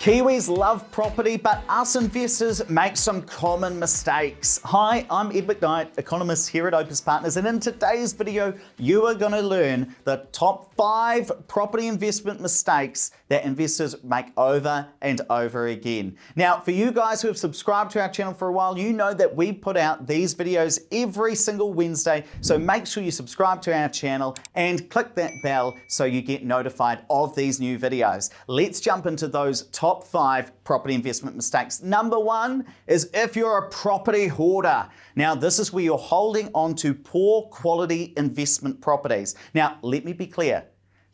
Kiwis love property, but us investors make some common mistakes. Hi, I'm Ed McKnight, economist here at Opes Partners, and in today's video, you are going to learn the top 5 property investment mistakes that investors make over and over again. Now, for you guys who have subscribed to our channel for a while, you know that we put out these videos every single Wednesday, so make sure you subscribe to our channel and click that bell so you get notified of these new videos. Let's jump into those top 5 property investment mistakes. Number 1 is if you're a property hoarder. Now, this is where you're holding on to poor quality investment properties. Now, let me be clear.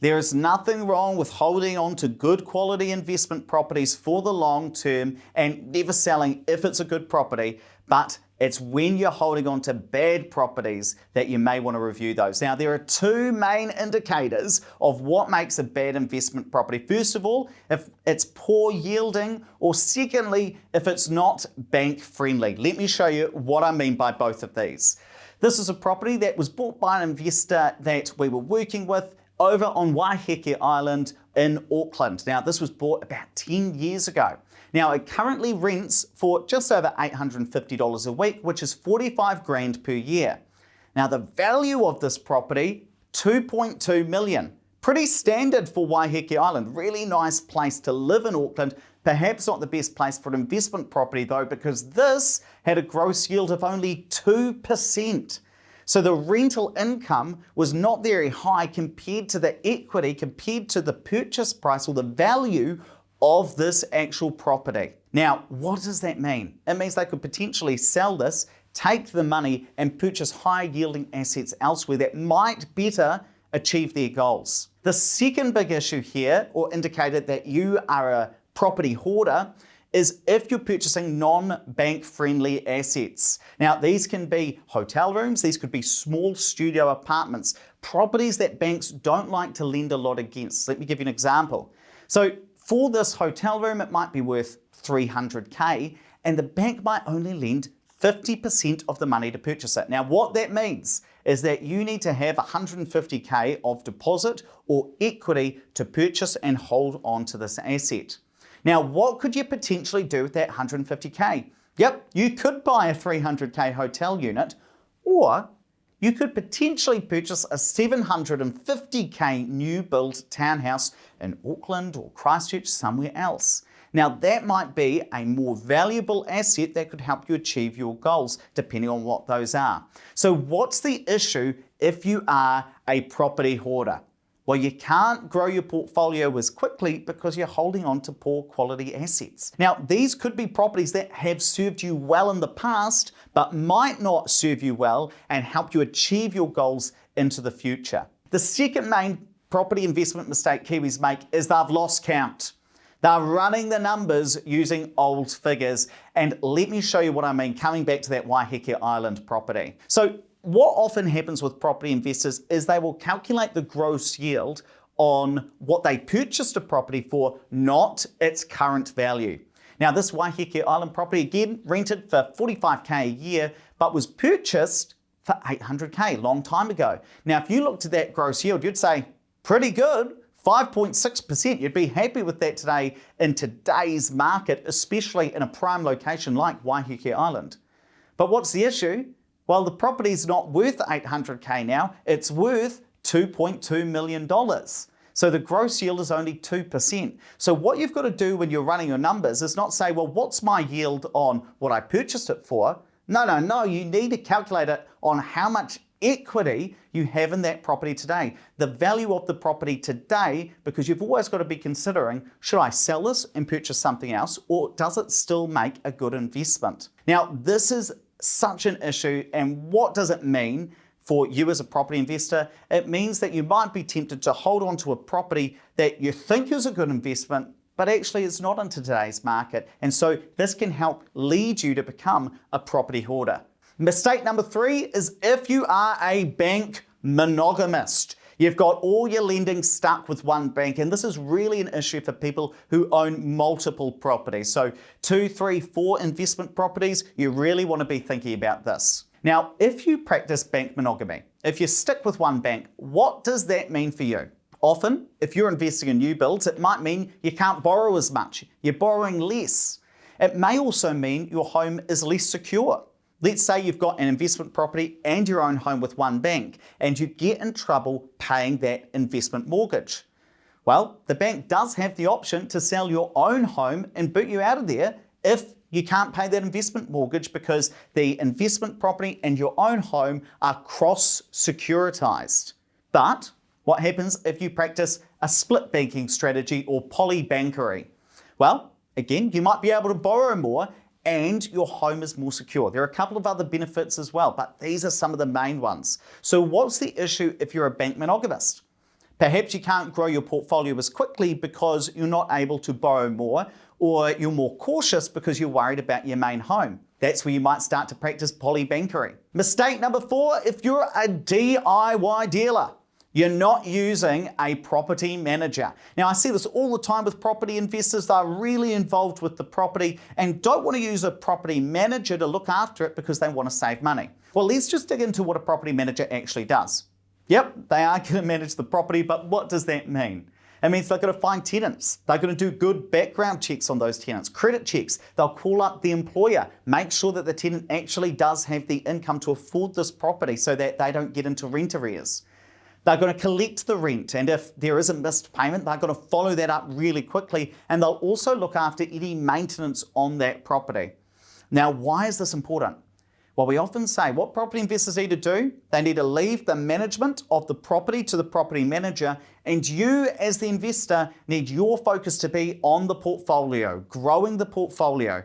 There is nothing wrong with holding on to good quality investment properties for the long term and never selling if it's a good property, but it's when you're holding on to bad properties that you may want to review those. Now, there are 2 main indicators of what makes a bad investment property. First of all, if it's poor yielding, or secondly, if it's not bank friendly. Let me show you what I mean by both of these. This is a property that was bought by an investor that we were working with over on Waiheke Island in Auckland. Now, this was bought about 10 years ago. Now, it currently rents for just over $850 a week, which is 45 grand per year. Now, the value of this property, $2.2 million. Pretty standard for Waiheke Island. Really nice place to live in Auckland. Perhaps not the best place for an investment property though, because this had a gross yield of only 2%. So the rental income was not very high compared to the equity, compared to the purchase price or the value of this actual property. Now, what does that mean? It means they could potentially sell this, take the money and purchase high yielding assets elsewhere that might better achieve their goals. The second big issue here, or indicator that you are a property hoarder, is if you're purchasing non-bank friendly assets. Now, these can be hotel rooms, these could be small studio apartments, properties that banks don't like to lend a lot against. Let me give you an example. So for this hotel room, it might be worth $300K, and the bank might only lend 50% of the money to purchase it. Now, what that means is that you need to have $150K of deposit or equity to purchase and hold on to this asset. Now, what could you potentially do with that $150K? Yep, you could buy a $300K hotel unit, or you could potentially purchase a $750K new build townhouse in Auckland or Christchurch, somewhere else. Now, that might be a more valuable asset that could help you achieve your goals, depending on what those are. So what's the issue if you are a property hoarder? Well, you can't grow your portfolio as quickly because you're holding on to poor quality assets. Now, these could be properties that have served you well in the past, but might not serve you well and help you achieve your goals into the future. The second main property investment mistake Kiwis make is they've lost count. They're running the numbers using old figures. And let me show you what I mean, coming back to that Waiheke Island property. So what often happens with property investors is they will calculate the gross yield on what they purchased a property for, not its current value. Now, this Waiheke Island property, again, rented for $45K a year, but was purchased for $800K a long time ago. Now, if you looked at that gross yield, you'd say, pretty good, 5.6%. You'd be happy with that today in today's market, especially in a prime location like Waiheke Island. But what's the issue? Well, the property's not worth $800K now, it's worth $2.2 million. So the gross yield is only 2%. So what you've got to do when you're running your numbers is not say, well, what's my yield on what I purchased it for? No, you need to calculate it on how much equity you have in that property today. The value of the property today, because you've always got to be considering, should I sell this and purchase something else, or does it still make a good investment? Now, this is such an issue, and what does it mean for you as a property investor? It means that you might be tempted to hold on to a property that you think is a good investment, but actually it's not in today's market. And so this can help lead you to become a property hoarder. Mistake number 3 is if you are a bank monogamist. You've got all your lending stuck with one bank, and this is really an issue for people who own multiple properties. So 2, 3, 4 investment properties, you really want to be thinking about this. Now, if you practice bank monogamy, if you stick with one bank, what does that mean for you? Often, if you're investing in new builds, it might mean you can't borrow as much. You're borrowing less. It may also mean your home is less secure. Let's say you've got an investment property and your own home with one bank, and you get in trouble paying that investment mortgage. Well, the bank does have the option to sell your own home and boot you out of there if you can't pay that investment mortgage, because the investment property and your own home are cross-securitized. But what happens if you practice a split banking strategy or polybankery? Well, again, you might be able to borrow more and your home is more secure. There are a couple of other benefits as well, but these are some of the main ones. So what's the issue if you're a bank monogamist? Perhaps you can't grow your portfolio as quickly because you're not able to borrow more, or you're more cautious because you're worried about your main home. That's where you might start to practice polybankery. Mistake number 4, if you're a DIY dealer, you're not using a property manager. Now, I see this all the time with property investors. They're really involved with the property and don't want to use a property manager to look after it because they want to save money. Well, let's just dig into what a property manager actually does. Yep, they are going to manage the property, but what does that mean? It means they're going to find tenants. They're going to do good background checks on those tenants, credit checks. They'll call up the employer, make sure that the tenant actually does have the income to afford this property so that they don't get into rent arrears. They're going to collect the rent, and if there is a missed payment, they're going to follow that up really quickly, and they'll also look after any maintenance on that property. Now, why is this important? Well, we often say what property investors need to do, they need to leave the management of the property to the property manager, and you as the investor need your focus to be on the portfolio, growing the portfolio.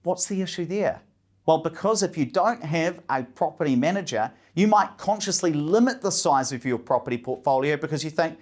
What's the issue there? Well, because if you don't have a property manager, you might consciously limit the size of your property portfolio because you think,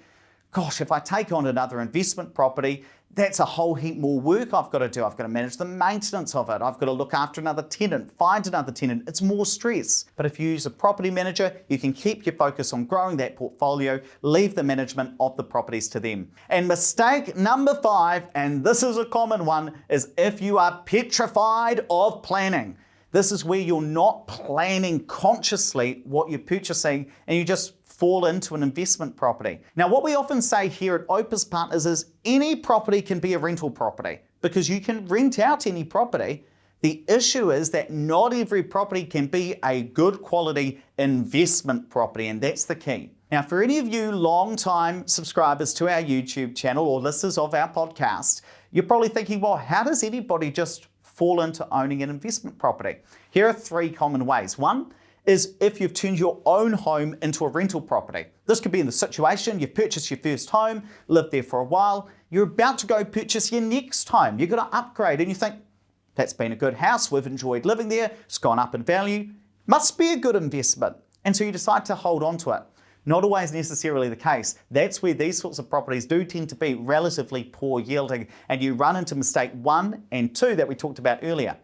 gosh, if I take on another investment property, that's a whole heap more work I've got to do. I've got to manage the maintenance of it. I've got to look after another tenant, find another tenant. It's more stress. But if you use a property manager, you can keep your focus on growing that portfolio, leave the management of the properties to them. And mistake number 5, and this is a common one, is if you are petrified of planning. This is where you're not planning consciously what you're purchasing and you just fall into an investment property. Now, what we often say here at Opes Partners is any property can be a rental property because you can rent out any property. The issue is that not every property can be a good quality investment property, and that's the key. Now, for any of you long-time subscribers to our YouTube channel or listeners of our podcast, you're probably thinking, well, how does anybody just fall into owning an investment property? Here are 3 common ways. One is if you've turned your own home into a rental property. This could be in the situation you've purchased your first home, lived there for a while, you're about to go purchase your next home, you're going to upgrade and you think, that's been a good house, we've enjoyed living there, it's gone up in value, must be a good investment. And so you decide to hold on to it. Not always necessarily the case. That's where these sorts of properties do tend to be relatively poor yielding, and you run into mistake 1 and 2 that we talked about earlier.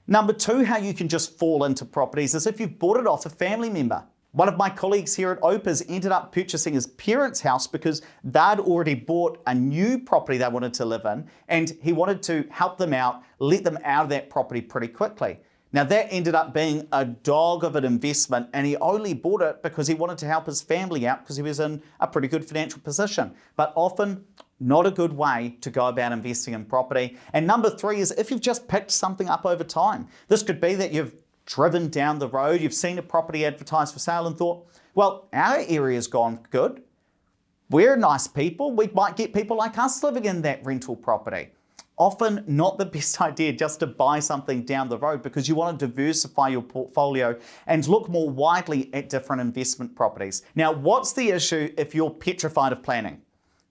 Number 2, how you can just fall into properties is if you've bought it off a family member. One of my colleagues here at Opes ended up purchasing his parents' house because they'd already bought a new property they wanted to live in, and he wanted to help them out, let them out of that property pretty quickly. Now that ended up being a dog of an investment, and he only bought it because he wanted to help his family out because he was in a pretty good financial position. But often, not a good way to go about investing in property. And number 3 is if you've just picked something up over time. This could be that you've driven down the road, you've seen a property advertised for sale and thought, well, our area's gone good. We're nice people. We might get people like us living in that rental property. Often not the best idea just to buy something down the road because you want to diversify your portfolio and look more widely at different investment properties. Now, what's the issue if you're petrified of planning?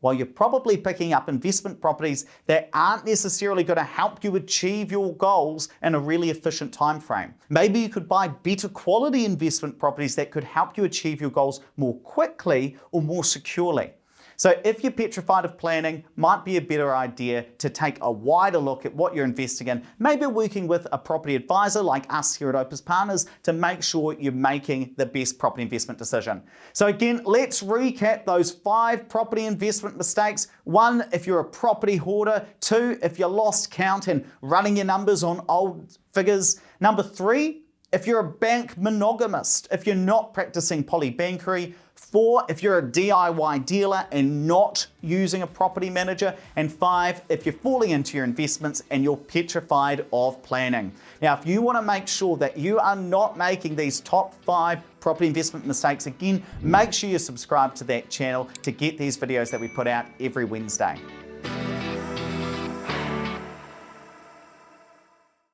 Well, you're probably picking up investment properties that aren't necessarily going to help you achieve your goals in a really efficient time frame. Maybe you could buy better quality investment properties that could help you achieve your goals more quickly or more securely. So if you're petrified of planning, might be a better idea to take a wider look at what you're investing in, maybe working with a property advisor like us here at Opes Partners to make sure you're making the best property investment decision. So again, let's recap those 5 property investment mistakes. 1, if you're a property hoarder. 2, if you lost count and running your numbers on old figures. Number 3, if you're a bank monogamist, if you're not practicing polybankery. 4, if you're a DIY dealer and not using a property manager. And 5, if you're falling into your investments and you're petrified of planning. Now, if you want to make sure that you are not making these top 5 property investment mistakes again, make sure you subscribe to that channel to get these videos that we put out every Wednesday.